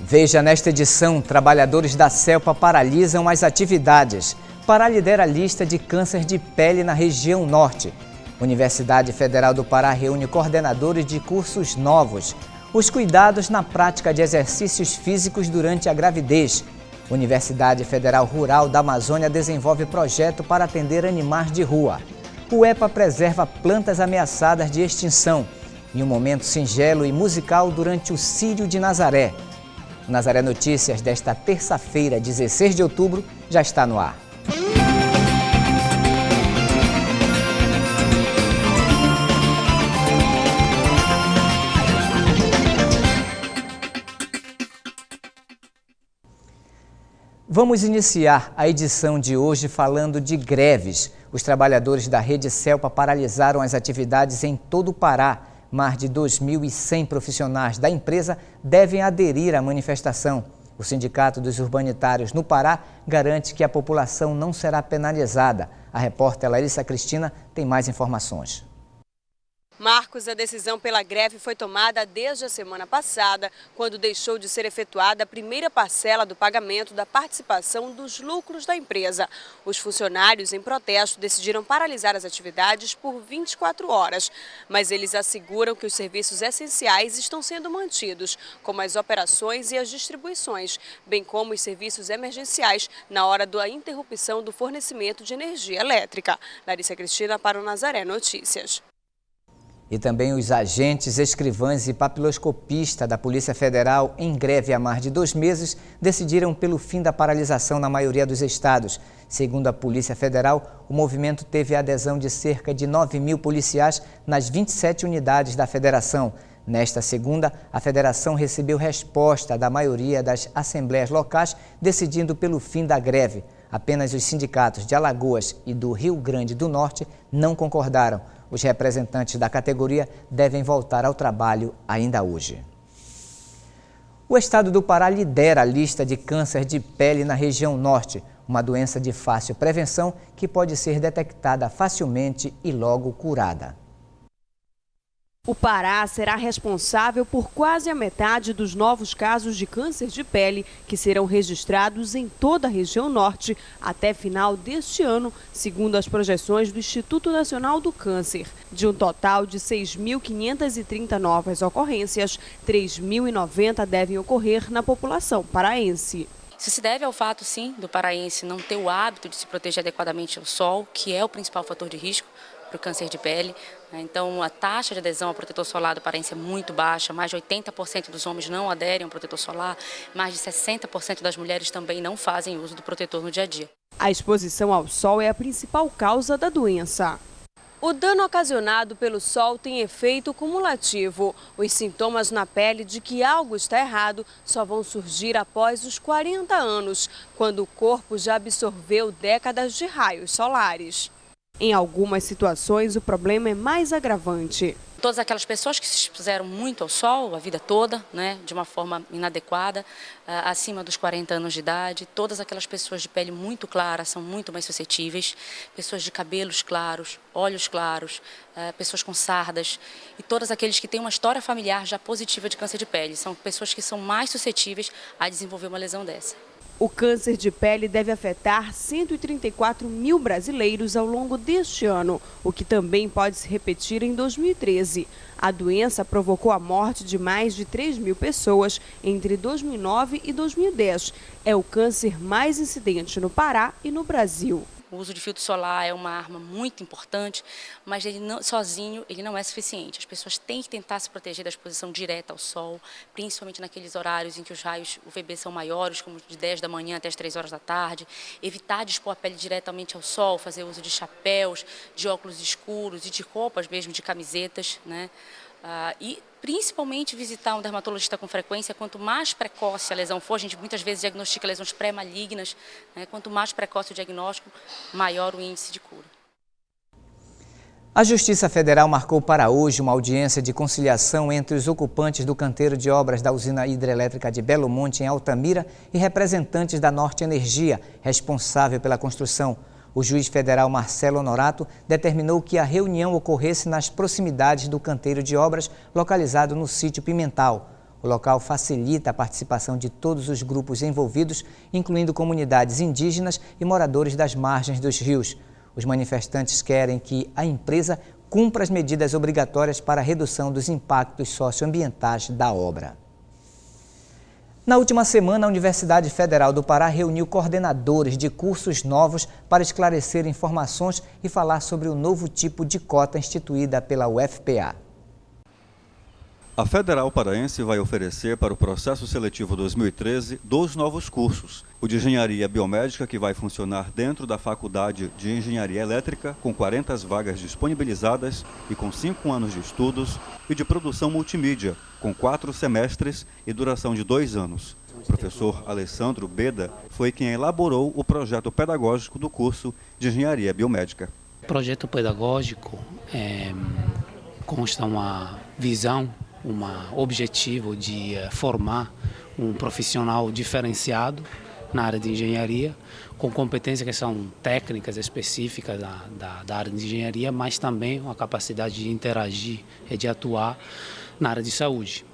Veja nesta edição, trabalhadores da CELPA paralisam as atividades. Pará lidera a lista de câncer de pele na região norte. Universidade Federal do Pará reúne coordenadores de cursos novos. Os cuidados na prática de exercícios físicos durante a gravidez. Universidade Federal Rural da Amazônia desenvolve projeto para atender animais de rua. O EPA preserva plantas ameaçadas de extinção. Em um momento singelo e musical durante o Círio de Nazaré. O Nazaré Notícias desta terça-feira, 16 de outubro, já está no ar. Vamos iniciar a edição de hoje falando de greves. Os trabalhadores da Rede CELPA paralisaram as atividades em todo o Pará. Mais de 2.100 profissionais da empresa devem aderir à manifestação. O Sindicato dos Urbanitários no Pará garante que a população não será penalizada. A repórter Larissa Cristina tem mais informações. Marcos, a decisão pela greve foi tomada desde a semana passada, quando deixou de ser efetuada a primeira parcela do pagamento da participação dos lucros da empresa. Os funcionários, em protesto, decidiram paralisar as atividades por 24 horas. Mas eles asseguram que os serviços essenciais estão sendo mantidos, como as operações e as distribuições, bem como os serviços emergenciais na hora da interrupção do fornecimento de energia elétrica. Larissa Cristina para o Nazaré Notícias. E também os agentes, escrivães e papiloscopistas da Polícia Federal, em greve há mais de 2 meses, decidiram pelo fim da paralisação na maioria dos estados. Segundo a Polícia Federal, o movimento teve a adesão de cerca de 9.000 policiais nas 27 unidades da federação. Nesta segunda, a federação recebeu resposta da maioria das assembleias locais, decidindo pelo fim da greve. Apenas os sindicatos de Alagoas e do Rio Grande do Norte não concordaram. Os representantes da categoria devem voltar ao trabalho ainda hoje. O estado do Pará lidera a lista de câncer de pele na região norte, uma doença de fácil prevenção que pode ser detectada facilmente e logo curada. O Pará será responsável por quase a metade dos novos casos de câncer de pele que serão registrados em toda a região norte até final deste ano, segundo as projeções do Instituto Nacional do Câncer. De um total de 6.530 novas ocorrências, 3.090 devem ocorrer na população paraense. Isso se deve ao fato, sim, do paraense não ter o hábito de se proteger adequadamente ao sol, que é o principal fator de risco para o câncer de pele. Então, a taxa de adesão ao protetor solar do paraense é muito baixa, mais de 80% dos homens não aderem ao protetor solar, mais de 60% das mulheres também não fazem uso do protetor no dia a dia. A exposição ao sol é a principal causa da doença. O dano ocasionado pelo sol tem efeito cumulativo. Os sintomas na pele de que algo está errado só vão surgir após os 40 anos, quando o corpo já absorveu décadas de raios solares. Em algumas situações, o problema é mais agravante. Todas aquelas pessoas que se expuseram muito ao sol a vida toda, de uma forma inadequada, acima dos 40 anos de idade, todas aquelas pessoas de pele muito clara são muito mais suscetíveis, pessoas de cabelos claros, olhos claros, pessoas com sardas e todos aqueles que têm uma história familiar já positiva de câncer de pele, são pessoas que são mais suscetíveis a desenvolver uma lesão dessa. O câncer de pele deve afetar 134 mil brasileiros ao longo deste ano, o que também pode se repetir em 2013. A doença provocou a morte de mais de 3.000 pessoas entre 2009 e 2010. É o câncer mais incidente no Pará e no Brasil. O uso de filtro solar é uma arma muito importante, mas sozinho ele não é suficiente. As pessoas têm que tentar se proteger da exposição direta ao sol, principalmente naqueles horários em que os raios UVB são maiores, como de 10 da manhã até as 3 horas da tarde. Evitar de expor a pele diretamente ao sol, fazer uso de chapéus, de óculos escuros e de roupas mesmo, de camisetas, e principalmente visitar um dermatologista com frequência. Quanto mais precoce a lesão for, a gente muitas vezes diagnostica lesões pré-malignas, quanto mais precoce o diagnóstico, maior o índice de cura. A Justiça Federal marcou para hoje uma audiência de conciliação entre os ocupantes do canteiro de obras da usina hidrelétrica de Belo Monte, em Altamira, e representantes da Norte Energia, responsável pela construção. O juiz federal Marcelo Honorato determinou que a reunião ocorresse nas proximidades do canteiro de obras localizado no sítio Pimental. O local facilita a participação de todos os grupos envolvidos, incluindo comunidades indígenas e moradores das margens dos rios. Os manifestantes querem que a empresa cumpra as medidas obrigatórias para a redução dos impactos socioambientais da obra. Na última semana, a Universidade Federal do Pará reuniu coordenadores de cursos novos para esclarecer informações e falar sobre o novo tipo de cota instituída pela UFPA. A Federal Paraense vai oferecer para o processo seletivo 2013 2 novos cursos. O de Engenharia Biomédica, que vai funcionar dentro da Faculdade de Engenharia Elétrica, com 40 vagas disponibilizadas e com 5 anos de estudos, e de Produção Multimídia, com 4 semestres e duração de 2 anos. O professor Alessandro Beda foi quem elaborou o projeto pedagógico do curso de Engenharia Biomédica. O projeto pedagógico consta uma visão, um objetivo de formar um profissional diferenciado na área de engenharia, com competências que são técnicas específicas da área de engenharia, mas também uma capacidade de interagir e de atuar na área de saúde.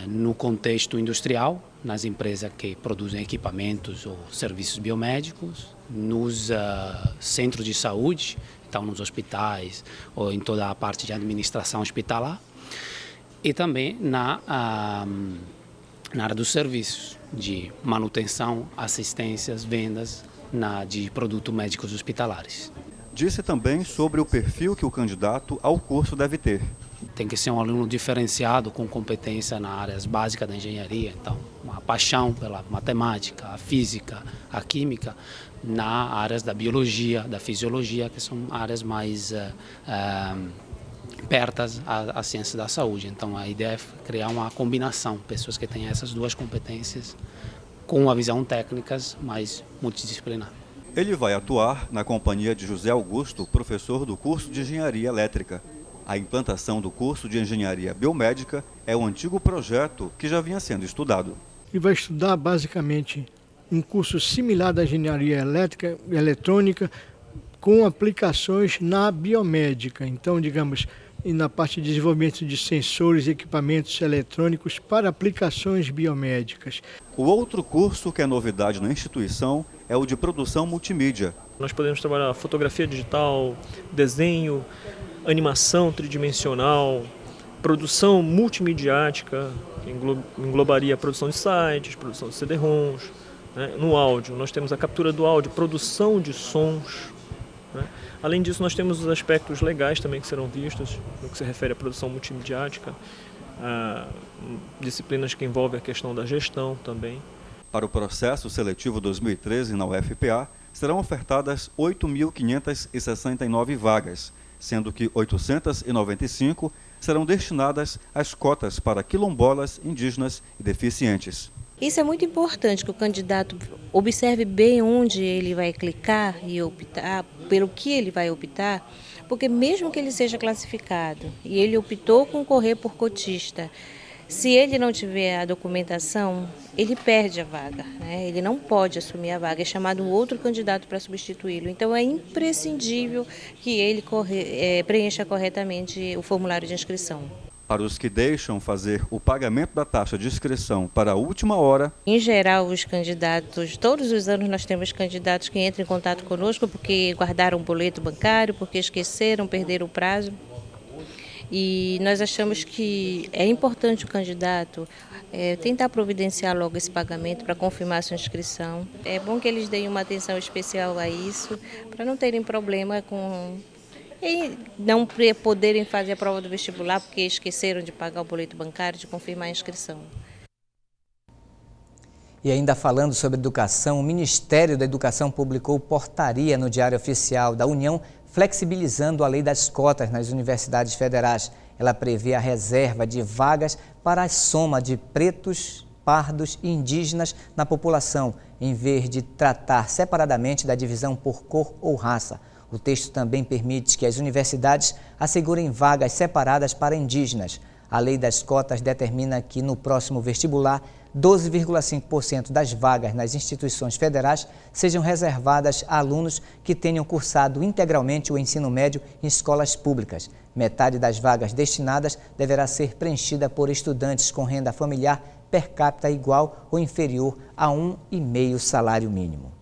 No contexto industrial, nas empresas que produzem equipamentos ou serviços biomédicos, nos centros de saúde, então nos hospitais ou em toda a parte de administração hospitalar, e também na área dos serviços, de manutenção, assistências, vendas de produtos médicos hospitalares. Disse também sobre o perfil que o candidato ao curso deve ter. Tem que ser um aluno diferenciado, com competência nas áreas básicas da engenharia, então uma paixão pela matemática, a física, a química, nas áreas da biologia, da fisiologia, que são áreas mais pertas à ciência da saúde. Então a ideia é criar uma combinação, pessoas que tenham essas 2 competências com uma visão técnicas mais multidisciplinar. Ele vai atuar na companhia de José Augusto, professor do curso de Engenharia Elétrica. A implantação do curso de Engenharia Biomédica é um antigo projeto que já vinha sendo estudado. Ele vai estudar basicamente um curso similar da Engenharia Elétrica e Eletrônica com aplicações na biomédica. Então, digamos, na parte de desenvolvimento de sensores e equipamentos eletrônicos para aplicações biomédicas. O outro curso que é novidade na instituição é o de Produção Multimídia. Nós podemos trabalhar fotografia digital, desenho, animação tridimensional, produção multimediática, que englobaria a produção de sites, produção de CD-ROMs. Né? No áudio, nós temos a captura do áudio, produção de sons. Né? Além disso, nós temos os aspectos legais também que serão vistos, no que se refere à produção multimediática, disciplinas que envolvem a questão da gestão também. Para o processo seletivo 2013 na UFPA, serão ofertadas 8.569 vagas, sendo que 895 serão destinadas às cotas para quilombolas, indígenas e deficientes. Isso é muito importante, que o candidato observe bem onde ele vai clicar e optar, pelo que ele vai optar, porque mesmo que ele seja classificado e ele optou concorrer por cotista, se ele não tiver a documentação, ele perde a vaga, né? Ele não pode assumir a vaga, é chamado um outro candidato para substituí-lo. Então é imprescindível que ele preencha corretamente o formulário de inscrição. Para os que deixam fazer o pagamento da taxa de inscrição para a última hora. Em geral, os candidatos, todos os anos nós temos candidatos que entram em contato conosco porque guardaram um boleto bancário, porque esqueceram, perderam o prazo. E nós achamos que é importante o candidato tentar providenciar logo esse pagamento para confirmar a sua inscrição. É bom que eles deem uma atenção especial a isso, para não terem problema e não poderem fazer a prova do vestibular porque esqueceram de pagar o boleto bancário, de confirmar a inscrição. E ainda falando sobre educação, o Ministério da Educação publicou portaria no Diário Oficial da União, flexibilizando a lei das cotas nas universidades federais. Ela prevê a reserva de vagas para a soma de pretos, pardos e indígenas na população, em vez de tratar separadamente da divisão por cor ou raça. O texto também permite que as universidades assegurem vagas separadas para indígenas. A lei das cotas determina que no próximo vestibular 12,5% das vagas nas instituições federais sejam reservadas a alunos que tenham cursado integralmente o ensino médio em escolas públicas. Metade das vagas destinadas deverá ser preenchida por estudantes com renda familiar per capita igual ou inferior a 1,5 salário mínimo.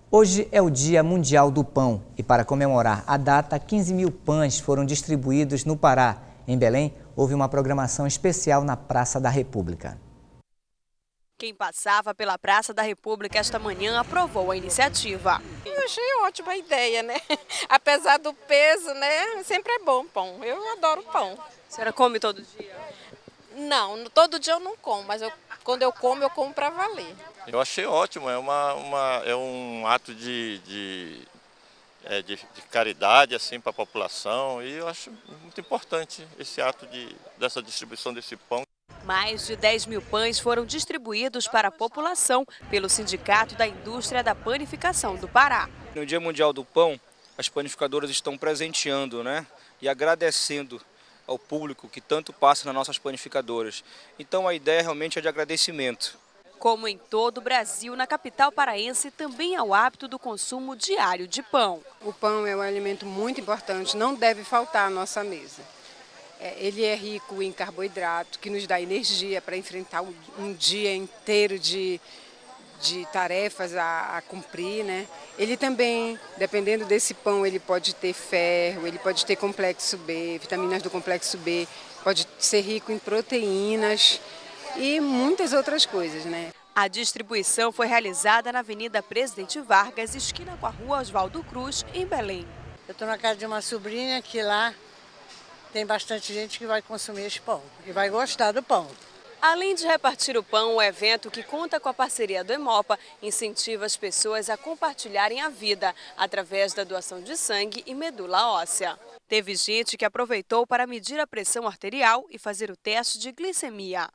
Hoje é o Dia Mundial do Pão e, para comemorar a data, 15 mil pães foram distribuídos no Pará. Em Belém, houve uma programação especial na Praça da República. Quem passava pela Praça da República esta manhã aprovou a iniciativa. Eu achei ótima a ideia, né? Apesar do peso, né? Sempre é bom pão. Eu adoro pão. A senhora come todo dia? Não, todo dia eu não como, mas quando eu como para valer. Eu achei ótimo, é um ato de caridade assim, para a população e eu acho muito importante esse ato dessa distribuição desse pão. Mais de 10 mil pães foram distribuídos para a população pelo Sindicato da Indústria da Panificação do Pará. No Dia Mundial do Pão, as panificadoras estão presenteando, e agradecendo ao público que tanto passa nas nossas panificadoras. Então a ideia realmente é de agradecimento. Como em todo o Brasil, na capital paraense também há o hábito do consumo diário de pão. O pão é um alimento muito importante, não deve faltar à nossa mesa. Ele é rico em carboidrato, que nos dá energia para enfrentar um dia inteiro de tarefas a cumprir, Ele também, dependendo desse pão, ele pode ter ferro, ele pode ter complexo B, vitaminas do complexo B, pode ser rico em proteínas e muitas outras coisas, A distribuição foi realizada na Avenida Presidente Vargas, esquina com a Rua Oswaldo Cruz, em Belém. Eu estou na casa de uma sobrinha que lá tem bastante gente que vai consumir esse pão e vai gostar do pão. Além de repartir o pão, o evento, que conta com a parceria do Hemopa, incentiva as pessoas a compartilharem a vida através da doação de sangue e medula óssea. Teve gente que aproveitou para medir a pressão arterial e fazer o teste de glicemia.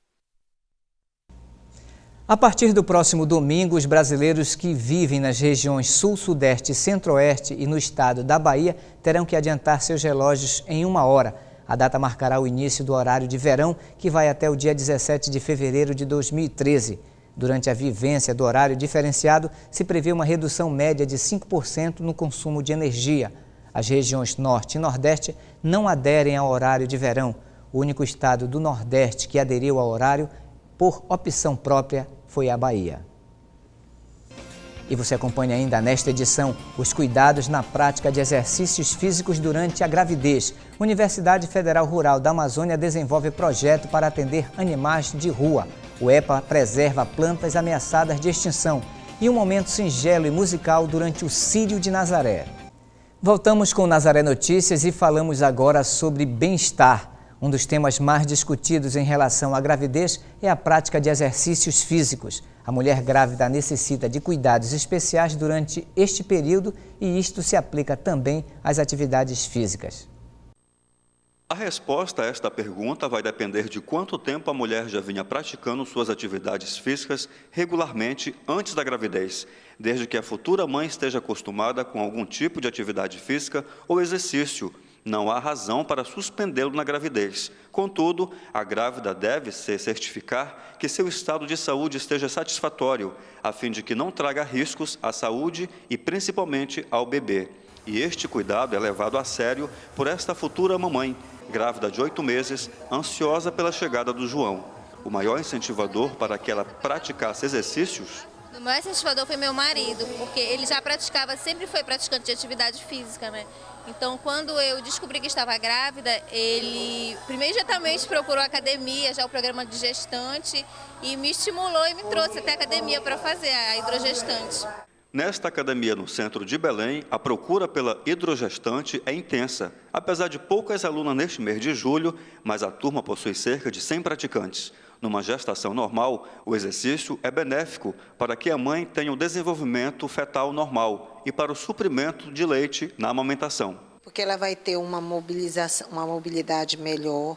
A partir do próximo domingo, os brasileiros que vivem nas regiões Sul, Sudeste e Centro-Oeste e no estado da Bahia terão que adiantar seus relógios em 1 hora. A data marcará o início do horário de verão, que vai até o dia 17 de fevereiro de 2013. Durante a vivência do horário diferenciado, se prevê uma redução média de 5% no consumo de energia. As regiões Norte e Nordeste não aderem ao horário de verão. O único estado do Nordeste que aderiu ao horário, por opção própria, foi a Bahia. E você acompanha ainda nesta edição os cuidados na prática de exercícios físicos durante a gravidez. Universidade Federal Rural da Amazônia desenvolve projeto para atender animais de rua. O EPA preserva plantas ameaçadas de extinção. E um momento singelo e musical durante o Círio de Nazaré. Voltamos com Nazaré Notícias e falamos agora sobre bem-estar. Um dos temas mais discutidos em relação à gravidez é a prática de exercícios físicos. A mulher grávida necessita de cuidados especiais durante este período e isto se aplica também às atividades físicas. A resposta a esta pergunta vai depender de quanto tempo a mulher já vinha praticando suas atividades físicas regularmente antes da gravidez, desde que a futura mãe esteja acostumada com algum tipo de atividade física ou exercício. Não há razão para suspendê-lo na gravidez. Contudo, a grávida deve se certificar que seu estado de saúde esteja satisfatório, a fim de que não traga riscos à saúde e principalmente ao bebê. E este cuidado é levado a sério por esta futura mamãe, grávida de 8 meses, ansiosa pela chegada do João. O maior incentivador para que ela praticasse exercícios... O maior incentivador foi meu marido, porque ele já praticava, sempre foi praticante de atividade física, Então, quando eu descobri que estava grávida, ele imediatamente procurou a academia, já o programa de gestante, e me estimulou e me trouxe até a academia para fazer a hidrogestante. Nesta academia no centro de Belém, a procura pela hidrogestante é intensa. Apesar de poucas alunas neste mês de julho, mas a turma possui cerca de 100 praticantes. Numa gestação normal, o exercício é benéfico para que a mãe tenha o desenvolvimento fetal normal e para o suprimento de leite na amamentação. Porque ela vai ter uma mobilização, uma mobilidade melhor,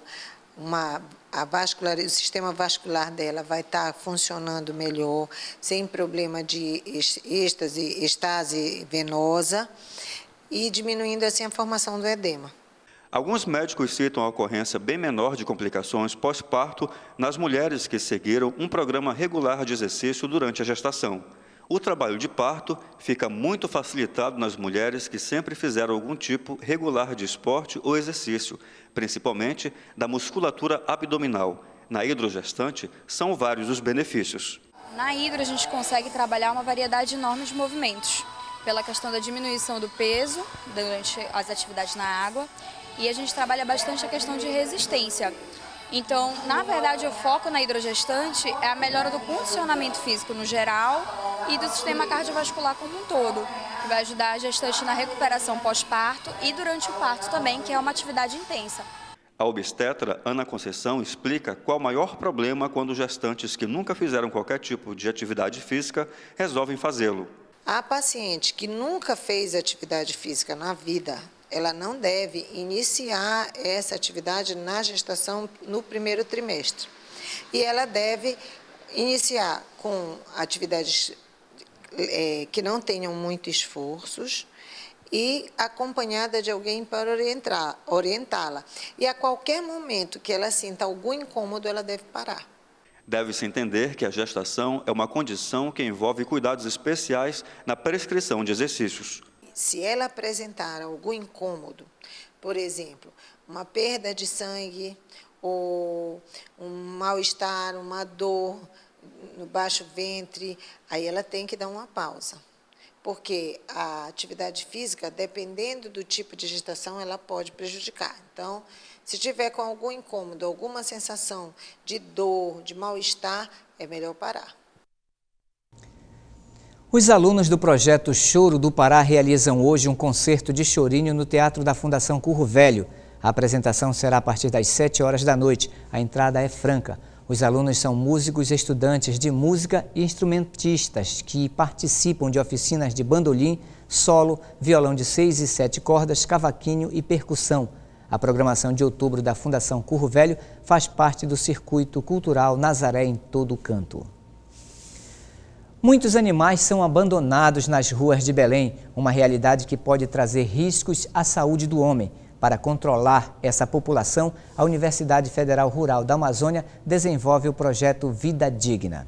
o sistema vascular dela vai estar funcionando melhor, sem problema de estase venosa e diminuindo assim a formação do edema. Alguns médicos citam a ocorrência bem menor de complicações pós-parto nas mulheres que seguiram um programa regular de exercício durante a gestação. O trabalho de parto fica muito facilitado nas mulheres que sempre fizeram algum tipo regular de esporte ou exercício, principalmente da musculatura abdominal. Na hidrogestante, são vários os benefícios. Na hidro, a gente consegue trabalhar uma variedade enorme de movimentos, pela questão da diminuição do peso durante as atividades na água, e a gente trabalha bastante a questão de resistência. Então, na verdade, o foco na hidrogestante é a melhora do condicionamento físico no geral e do sistema cardiovascular como um todo, que vai ajudar a gestante na recuperação pós-parto e durante o parto também, que é uma atividade intensa. A obstetra Ana Conceição explica qual o maior problema quando gestantes que nunca fizeram qualquer tipo de atividade física resolvem fazê-lo. A paciente que nunca fez atividade física na vida, ela não deve iniciar essa atividade na gestação no primeiro trimestre. E ela deve iniciar com atividades que não tenham muito esforços e acompanhada de alguém para orientá-la. E a qualquer momento que ela sinta algum incômodo, ela deve parar. Deve-se entender que a gestação é uma condição que envolve cuidados especiais na prescrição de exercícios. Se ela apresentar algum incômodo, por exemplo, uma perda de sangue, ou um mal-estar, uma dor no baixo ventre, aí ela tem que dar uma pausa. Porque a atividade física, dependendo do tipo de gestação, ela pode prejudicar. Então, se tiver com algum incômodo, alguma sensação de dor, de mal-estar, é melhor parar. Os alunos do projeto Choro do Pará realizam hoje um concerto de chorinho no Teatro da Fundação Curro Velho. A apresentação será a partir das 7 horas da noite. A entrada é franca. Os alunos são músicos, estudantes de música e instrumentistas que participam de oficinas de bandolim, solo, violão de 6 e 7 cordas, cavaquinho e percussão. A programação de outubro da Fundação Curro Velho faz parte do circuito cultural Nazaré em Todo Canto. Muitos animais são abandonados nas ruas de Belém, uma realidade que pode trazer riscos à saúde do homem. Para controlar essa população, a Universidade Federal Rural da Amazônia desenvolve o projeto Vida Digna.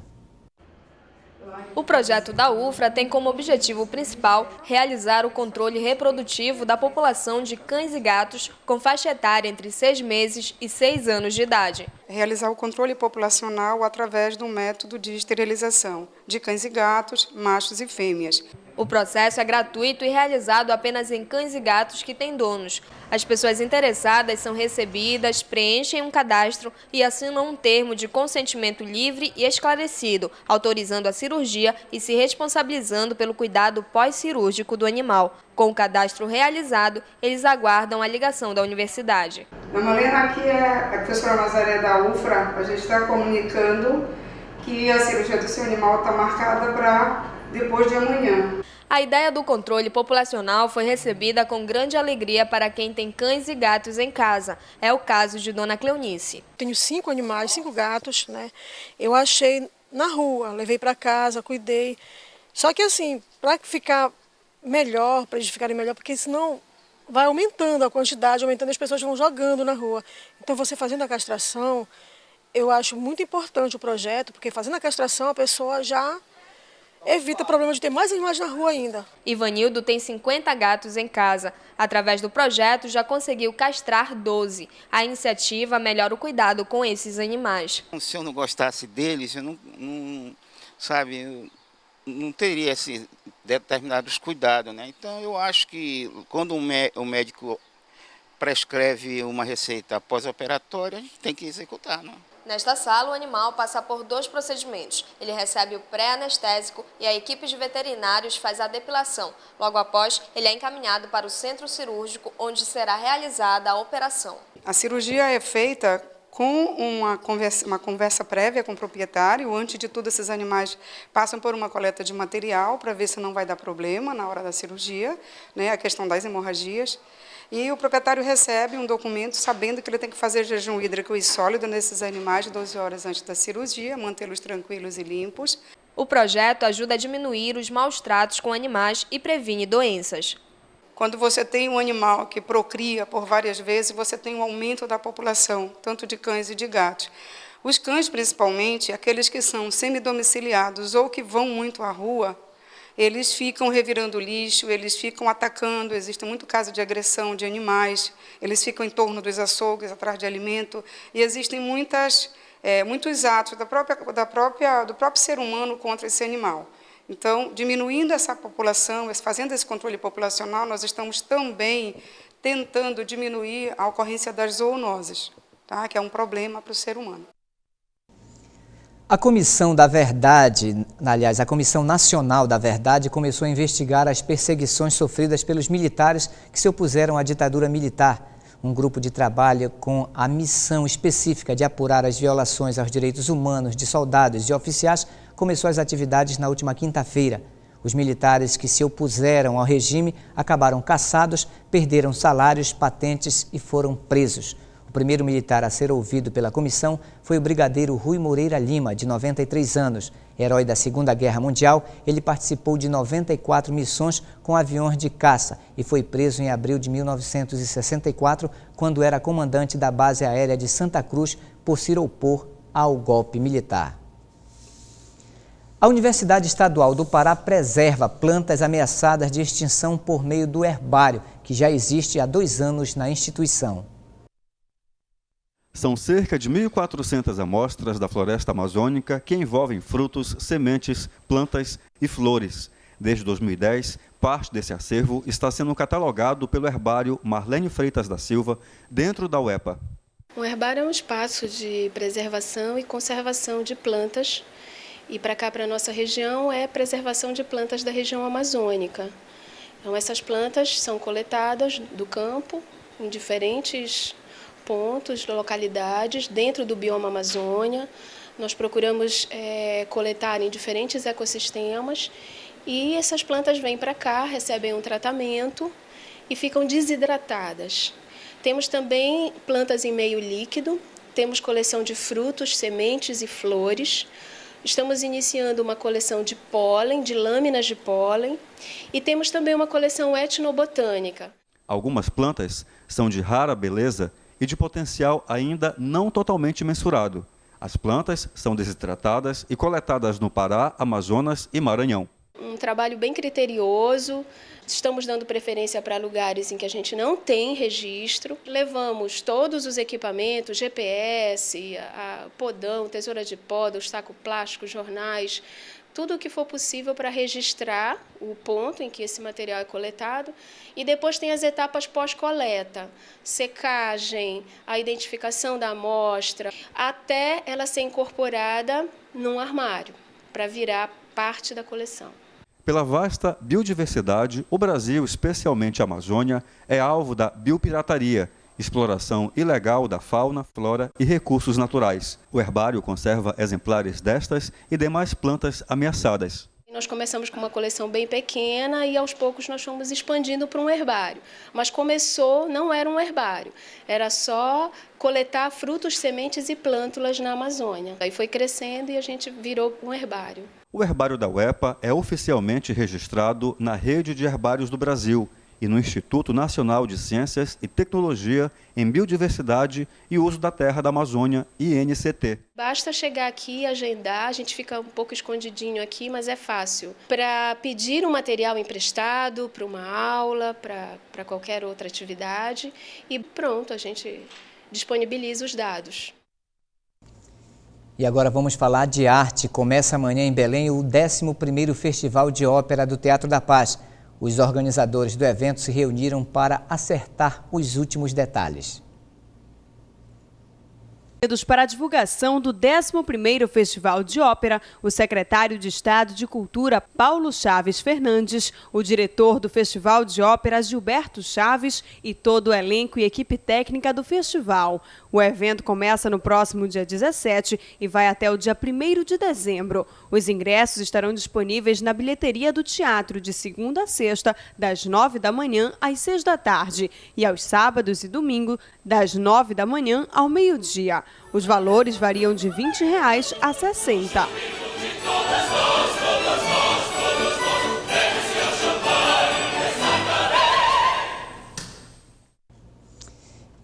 O projeto da UFRA tem como objetivo principal realizar o controle reprodutivo da população de cães e gatos com faixa etária entre 6 meses e 6 anos de idade. Realizar o controle populacional através do método de esterilização de cães e gatos, machos e fêmeas. O processo é gratuito e realizado apenas em cães e gatos que têm donos. As pessoas interessadas são recebidas, preenchem um cadastro e assinam um termo de consentimento livre e esclarecido, autorizando a cirurgia e se responsabilizando pelo cuidado pós-cirúrgico do animal. Com o cadastro realizado, eles aguardam a ligação da universidade. A Malena aqui é a professora Nazaré da UFRA. A gente está comunicando que a cirurgia do seu animal está marcada para depois de amanhã. A ideia do controle populacional foi recebida com grande alegria para quem tem cães e gatos em casa. É o caso de Dona Cleonice. Tenho 5 animais, 5 gatos, né? Eu achei na rua, levei para casa, cuidei. Só que assim, para ficar melhor, para eles ficarem melhor, porque senão vai aumentando a quantidade, aumentando, as pessoas vão jogando na rua. Então você fazendo a castração, eu acho muito importante o projeto, porque fazendo a castração a pessoa já evita o problema de ter mais animais na rua ainda. Ivanildo tem 50 gatos em casa. Através do projeto, já conseguiu castrar 12. A iniciativa melhora o cuidado com esses animais. Se eu não gostasse deles, eu não teria determinados cuidados, né? Então, eu acho que quando o médico prescreve uma receita pós-operatória, a gente tem que executar, né? Nesta sala, o animal passa por 2 procedimentos. Ele recebe o pré-anestésico e a equipe de veterinários faz a depilação. Logo após, ele é encaminhado para o centro cirúrgico, onde será realizada a operação. A cirurgia é feita com uma conversa prévia com o proprietário. Antes de tudo, esses animais passam por uma coleta de material para ver se não vai dar problema na hora da cirurgia, né, a questão das hemorragias. E o proprietário recebe um documento sabendo que ele tem que fazer jejum hídrico e sólido nesses animais 12 horas antes da cirurgia, mantê-los tranquilos e limpos. O projeto ajuda a diminuir os maus tratos com animais e previne doenças. Quando você tem um animal que procria por várias vezes, você tem um aumento da população, tanto de cães e de gatos. Os cães, principalmente, aqueles que são semidomiciliados ou que vão muito à rua, eles ficam revirando lixo, eles ficam atacando, existe muito caso de agressão de animais, eles ficam em torno dos açougues, atrás de alimento, e existem muitos atos do próprio ser humano contra esse animal. Então, diminuindo essa população, fazendo esse controle populacional, nós estamos também tentando diminuir a ocorrência das zoonoses, tá? Que é um problema para o ser humano. A Comissão da Verdade, aliás, a Comissão Nacional da Verdade começou a investigar as perseguições sofridas pelos militares que se opuseram à ditadura militar. Um grupo de trabalho com a missão específica de apurar as violações aos direitos humanos de soldados e oficiais começou as atividades na última quinta-feira. Os militares que se opuseram ao regime acabaram caçados, perderam salários, patentes e foram presos. O primeiro militar a ser ouvido pela comissão foi o brigadeiro Rui Moreira Lima, de 93 anos. Herói da Segunda Guerra Mundial, ele participou de 94 missões com aviões de caça e foi preso em abril de 1964, quando era comandante da base aérea de Santa Cruz, por se opor ao golpe militar. A Universidade Estadual do Pará preserva plantas ameaçadas de extinção por meio do herbário, que já existe há 2 anos na instituição. São cerca de 1.400 amostras da floresta amazônica que envolvem frutos, sementes, plantas e flores. Desde 2010, parte desse acervo está sendo catalogado pelo herbário Marlene Freitas da Silva, dentro da UEPA. O herbário é um espaço de preservação e conservação de plantas. E para cá, para a nossa região, é preservação de plantas da região amazônica. Então, essas plantas são coletadas do campo, em diferentes pontos, localidades, dentro do bioma Amazônia. Nós procuramos coletar em diferentes ecossistemas e essas plantas vêm para cá, recebem um tratamento e ficam desidratadas. Temos também plantas em meio líquido, temos coleção de frutos, sementes e flores. Estamos iniciando uma coleção de pólen, de lâminas de pólen, e temos também uma coleção etnobotânica. Algumas plantas são de rara beleza e de potencial ainda não totalmente mensurado. As plantas são desidratadas e coletadas no Pará, Amazonas e Maranhão. Um trabalho bem criterioso, estamos dando preferência para lugares em que a gente não tem registro. Levamos todos os equipamentos, GPS, podão, tesoura de poda, os tacos plásticos, jornais, tudo o que for possível para registrar o ponto em que esse material é coletado. E depois tem as etapas pós-coleta, secagem, a identificação da amostra, até ela ser incorporada num armário, para virar parte da coleção. Pela vasta biodiversidade, o Brasil, especialmente a Amazônia, é alvo da biopirataria, exploração ilegal da fauna, flora e recursos naturais. O herbário conserva exemplares destas e demais plantas ameaçadas. Nós começamos com uma coleção bem pequena e aos poucos nós fomos expandindo para um herbário. Mas começou, não era um herbário, era só coletar frutos, sementes e plântulas na Amazônia. Aí foi crescendo e a gente virou um herbário. O herbário da UEPA é oficialmente registrado na Rede de Herbários do Brasil e no Instituto Nacional de Ciências e Tecnologia em Biodiversidade e Uso da Terra da Amazônia, INCT. Basta chegar aqui e agendar, a gente fica um pouco escondidinho aqui, mas é fácil. Para pedir um material emprestado, para uma aula, para qualquer outra atividade e pronto, a gente disponibiliza os dados. E agora vamos falar de arte. Começa amanhã em Belém o 11º Festival de Ópera do Teatro da Paz. Os organizadores do evento se reuniram para acertar os últimos detalhes. Para a divulgação do 11º Festival de Ópera, o secretário de Estado de Cultura, Paulo Chaves Fernandes, o diretor do Festival de Ópera, Gilberto Chaves, e todo o elenco e equipe técnica do festival. O evento começa no próximo dia 17 e vai até o dia 1º de dezembro. Os ingressos estarão disponíveis na bilheteria do teatro de segunda a sexta, das 9 da manhã às 6 da tarde, e aos sábados e domingo, das 9 da manhã ao meio-dia. Os valores variam de R$20 a R$60.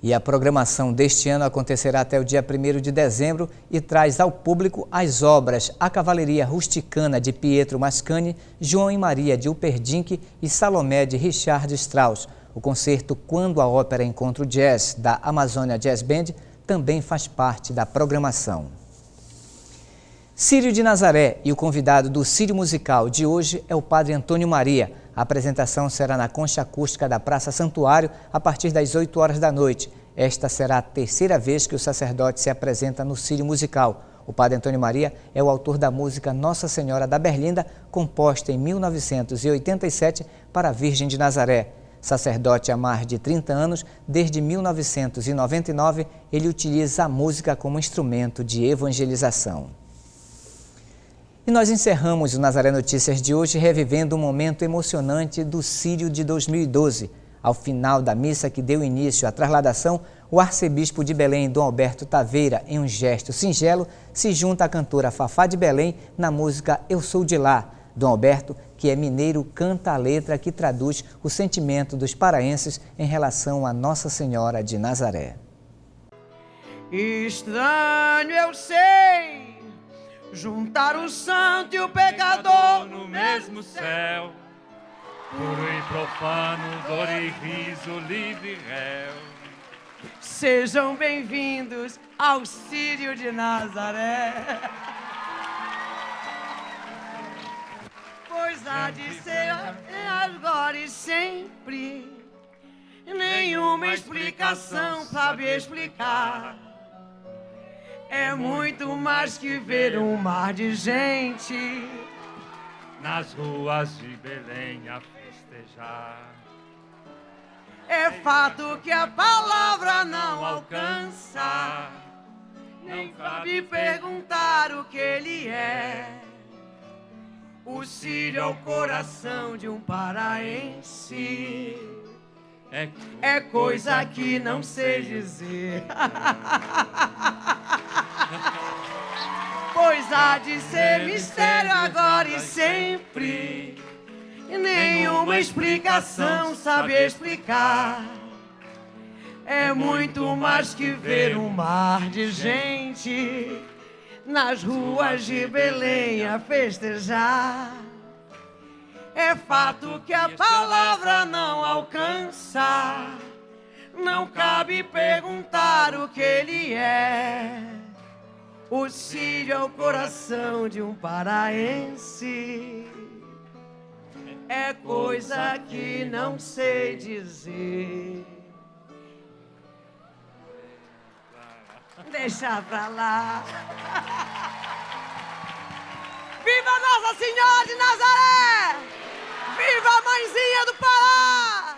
E a programação deste ano acontecerá até o dia 1º de dezembro e traz ao público as obras A Cavalaria Rusticana de Pietro Mascagni, João e Maria de Uperdink e Salomé de Richard Strauss. O concerto Quando a Ópera Encontra o Jazz, da Amazônia Jazz Band, também faz parte da programação. Círio de Nazaré e o convidado do Círio Musical de hoje é o Padre Antônio Maria. A apresentação será na Concha Acústica da Praça Santuário a partir das 8 horas da noite. Esta será a terceira vez que o sacerdote se apresenta no Círio Musical. O Padre Antônio Maria é o autor da música Nossa Senhora da Berlinda, composta em 1987 para a Virgem de Nazaré. Sacerdote há mais de 30 anos, desde 1999, ele utiliza a música como instrumento de evangelização. E nós encerramos o Nazaré Notícias de hoje revivendo um momento emocionante do Círio de 2012. Ao final da missa que deu início à trasladação, o arcebispo de Belém, Dom Alberto Taveira, em um gesto singelo, se junta à cantora Fafá de Belém na música Eu Sou de Lá. Dom Alberto, que é mineiro, canta a letra que traduz o sentimento dos paraenses em relação a Nossa Senhora de Nazaré. Estranho eu sei, juntar o santo e o pecador no mesmo céu. Puro e profano, dor e riso, livre e réu. Sejam bem-vindos ao Círio de Nazaré. Pois há de ser agora e sempre. Nenhuma explicação sabe explicar. É muito mais que ver um mar de gente nas ruas de Belém a festejar. É fato que a palavra não alcança, nem cabe perguntar o que ele é. O Círio é o coração de um paraense, é coisa que não sei dizer. Pois há de ser mistério agora e sempre, e nenhuma explicação sabe explicar. É muito mais que ver um mar de gente nas ruas de Belém a festejar. É fato que a palavra não alcança, não cabe perguntar o que ele é. O Círio é o coração de um paraense, é coisa que não sei dizer. Deixa pra lá. Viva Nossa Senhora de Nazaré! Viva a Mãezinha do Pará!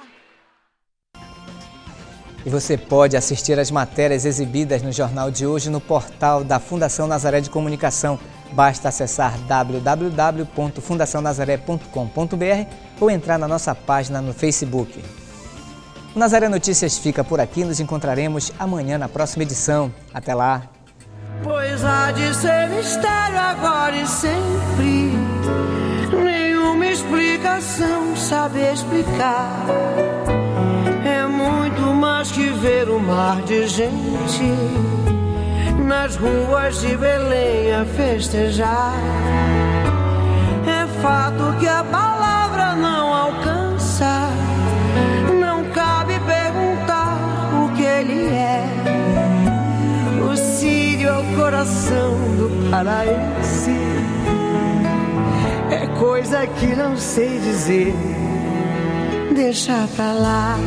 E você pode assistir às matérias exibidas no jornal de hoje no portal da Fundação Nazaré de Comunicação. Basta acessar www.fundacionazaré.com.br ou entrar na nossa página no Facebook. O Nazaré Notícias fica por aqui, nos encontraremos amanhã na próxima edição. Até lá! Pois há de ser mistério agora e sempre, nenhuma explicação sabe explicar. É muito mais que ver um mar de gente nas ruas de Belém a festejar. É fato que a palavra não alcança, não cabe perguntar o que ele é. O Círio é o coração do paraense, é coisa que não sei dizer. Deixa pra lá.